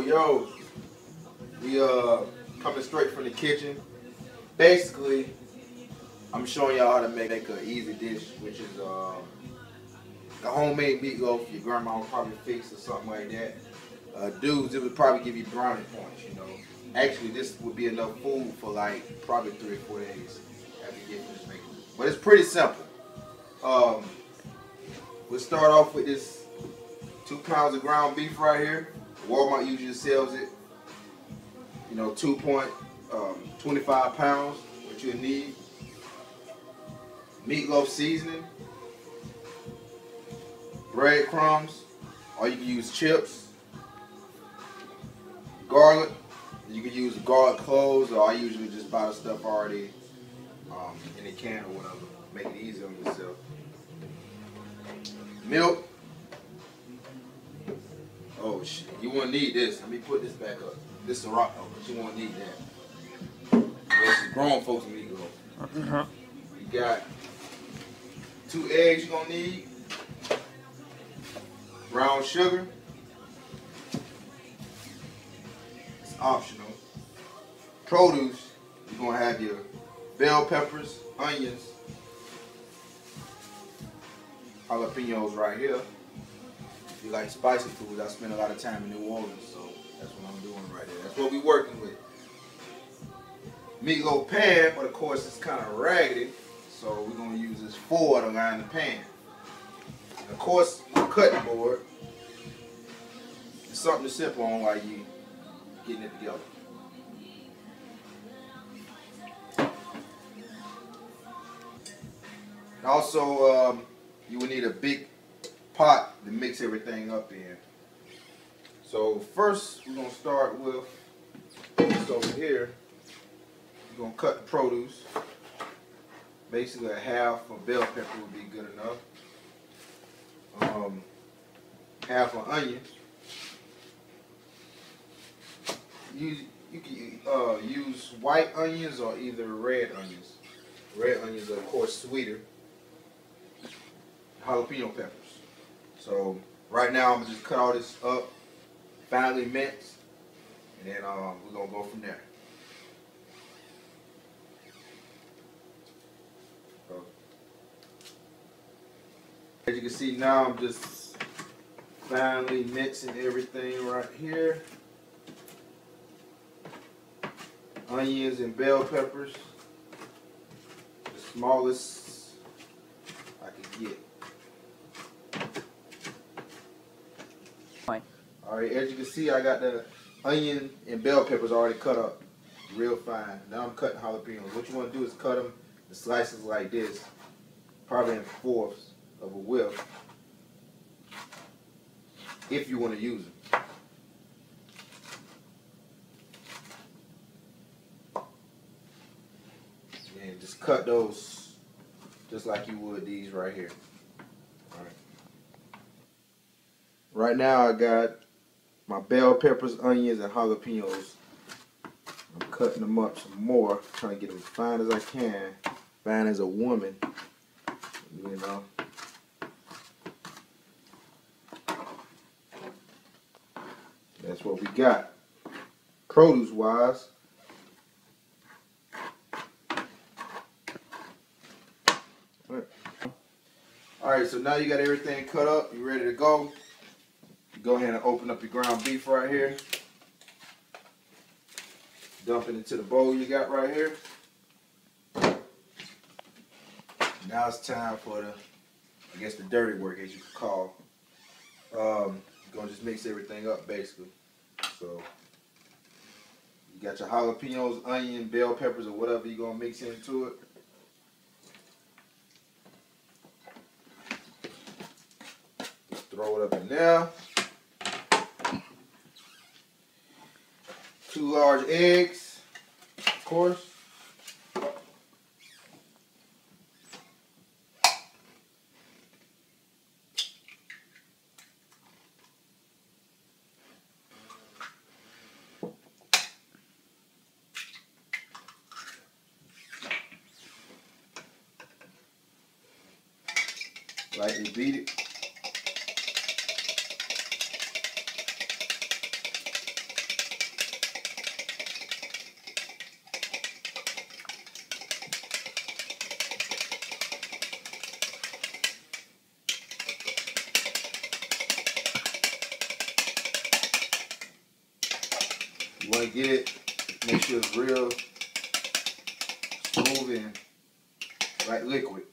Yo, we coming straight from the kitchen. Basically, I'm showing y'all how to make an easy dish, which is a homemade meatloaf your grandma would probably fix or something like that. Dudes, it would probably give you brownie points, you know. Actually, this would be enough food for like probably 3 or 4 days after you get finished making it. But it's pretty simple. We'll start off with this 2 pounds of ground beef right here. Walmart usually sells it, you know, 2.25 pounds, what you need. Meatloaf seasoning, breadcrumbs, or you can use chips, garlic. You can use garlic cloves, or I usually just buy the stuff already in a can or whatever. Make it easy on yourself. Milk. Oh shit, you won't need this. Let me put this back up. This is a rock though, but you won't need that. This is grown folks meatloaf. You got 2 eggs you're gonna need. Brown sugar. It's optional. Produce, you're gonna have your bell peppers, onions, jalapenos right here. If you like spicy food, I spend a lot of time in New Orleans, so that's what I'm doing right there. That's what we're working with. Meatloaf pan, but of course it's kind of raggedy, so we're going to use this 4 to line the pan. And of course, my cutting board is something to sip on while you getting it together. And also, you will need a big pot to mix everything up in. So first we're going to start with this over here. We're going to cut the produce. Basically a half a bell pepper would be good enough. Half an onion. You can use white onions or either red onions. Red onions are of course sweeter. Jalapeno peppers. So right now I'm gonna just cut all this up, finely minced, and then we're gonna go from there. So, as you can see now, I'm just finely mincing everything right here. Onions and bell peppers, the smallest I can get. Alright, as you can see, I got the onion and bell peppers already cut up real fine. Now I'm cutting jalapenos. What you want to do is cut them in slices like this, probably in 1/4 of a whip, if you want to use them. And just cut those just like you would these right here. Alright. Right now I got my bell peppers, onions, and jalapenos. I'm cutting them up some more, trying to get them as fine as I can. Fine as a woman, you know. That's what we got. Produce wise. Alright, so now you got everything cut up, you ready to go. Go ahead and open up your ground beef right here. Dump it into the bowl you got right here. Now it's time for the, I guess the dirty work as you could call. You're gonna just mix everything up basically. So you got your jalapenos, onion, bell peppers, or whatever you're gonna mix into it. Just throw it up in there. 2 large eggs, of course. Lightly beat it. You want to get it, make sure it's real smooth and like liquid.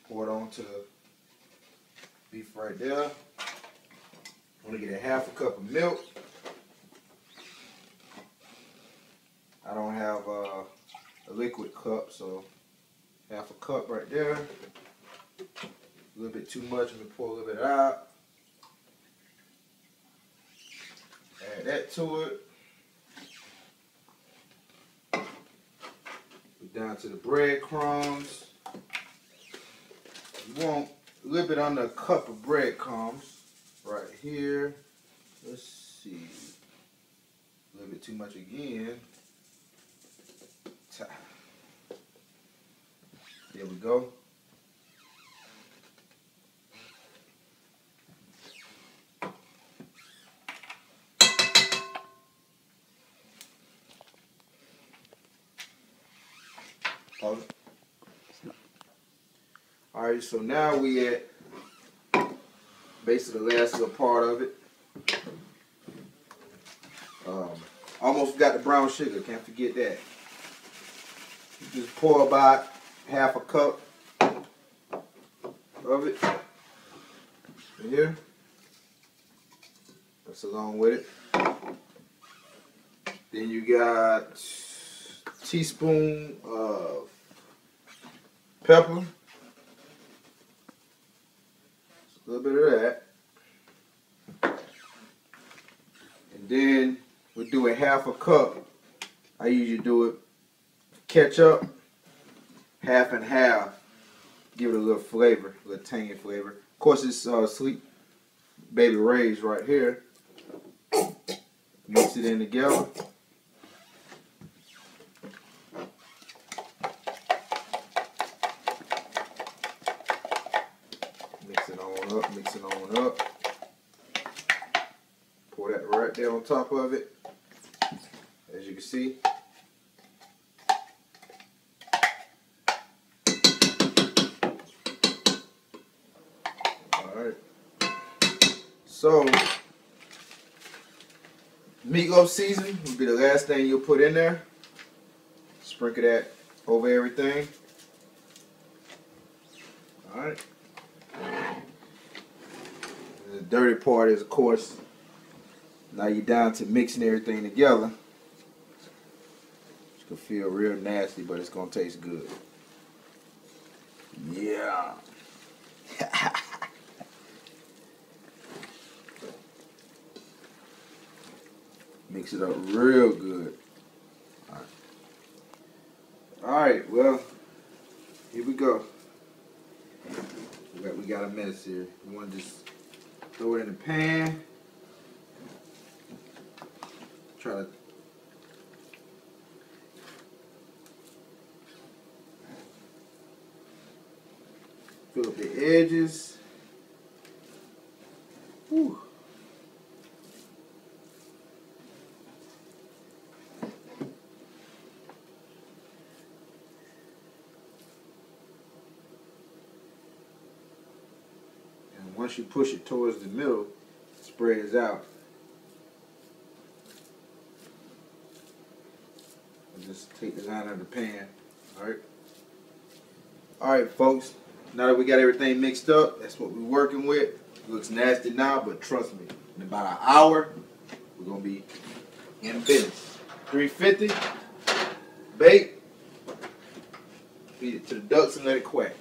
Pour it onto the beef right there. I'm going to get a half a cup of milk. I don't have a liquid cup, so half a cup right there. A little bit too much, I'm going to pour a little bit out. Add that to it. We're down to the breadcrumbs. You want a little bit under a cup of breadcrumbs right here. Let's see. A little bit too much again. There we go. Alright, so now we at basically the last little part of it. Almost forgot the brown sugar, can't forget that. You just pour about half a cup of it in here. That's along with it. Then you got a teaspoon of pepper. A little bit of that. And then we're doing half a cup. I usually do it ketchup, half and half. Give it a little flavor, a little tangy flavor. Of course, it's Sweet Baby Ray's right here. Mix it in together. Mix it on up, mix it on up. Pour that right there on top of it. As you can see. Alright. So, meatloaf seasoning will be the last thing you'll put in there. Sprinkle that over everything. Alright. The dirty part is, of course, now you're down to mixing everything together. It's going to feel real nasty, but it's going to taste good. Yeah. Mix it up real good. Alright, well, here we go. We got a mess here. You want to just throw it in the pan. Try to fill up the edges. Whew. And once you push it towards the middle, it spreads out. Just take this out of the pan. Alright. Alright, folks. Now that we got everything mixed up, that's what we're working with. It looks nasty now, but trust me, in about an hour, we're going to be in business. 350, bake, feed it to the ducks and let it quack.